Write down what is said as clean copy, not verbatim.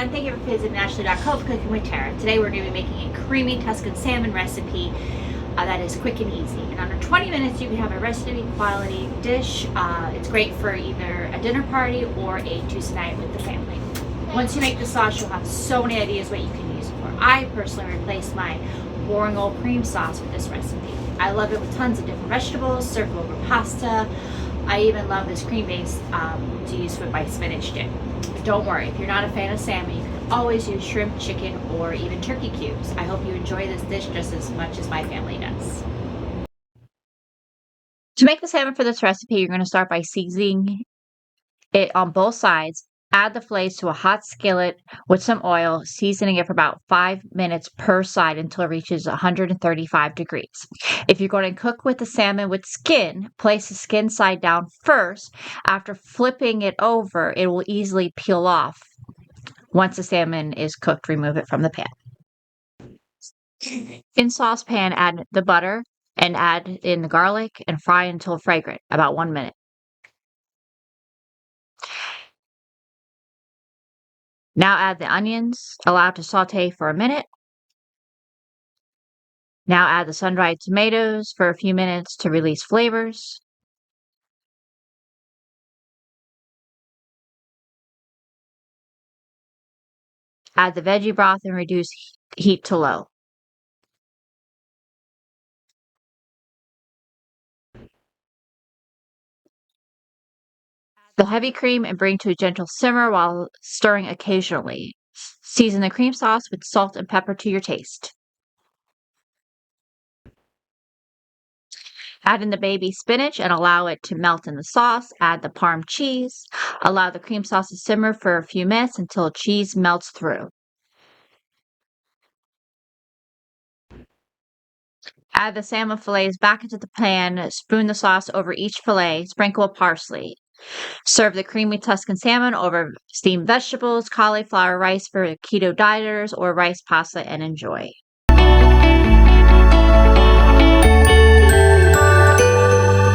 everyone, thank you for visiting Ashley.co for Cooking with Tara. Today we're going to be making a creamy Tuscan salmon recipe that is quick and easy. In under 20 minutes you can have a recipe quality dish. It's great for either a dinner party or a Tuesday night with the family. Once you make the sauce, you'll have so many ideas what you can use it for. I personally replaced my boring old cream sauce with this recipe. I love it with tons of different vegetables, served over pasta. I even love this cream base to use with my spinach dip. But don't worry, if you're not a fan of salmon, you can always use shrimp, chicken, or even turkey cubes. I hope you enjoy this dish just as much as my family does. To make the salmon for this recipe, you're going to start by seasoning it on both sides. Add the fillets to a hot skillet with some oil, seasoning it for about 5 minutes per side until it reaches 135 degrees. If you're going to cook with the salmon with skin, place the skin side down first. After flipping it over, it will easily peel off. Once the salmon is cooked, remove it from the pan. In saucepan, add the butter and add in the garlic and fry until fragrant, about 1 minute. Now add the onions, allow it to saute for a minute. Now add the sun-dried tomatoes for a few minutes to release flavors. Add the veggie broth and reduce heat to low. The heavy cream and bring to a gentle simmer while stirring occasionally. Season the cream sauce with salt and pepper to your taste. Add in the baby spinach and allow it to melt in the sauce. Add the parm cheese. Allow the cream sauce to simmer for a few minutes until cheese melts through. Add the salmon fillets back into the pan. Spoon the sauce over each fillet. Sprinkle with parsley. Serve the creamy Tuscan salmon over steamed vegetables, cauliflower rice for keto dieters, or rice pasta and enjoy.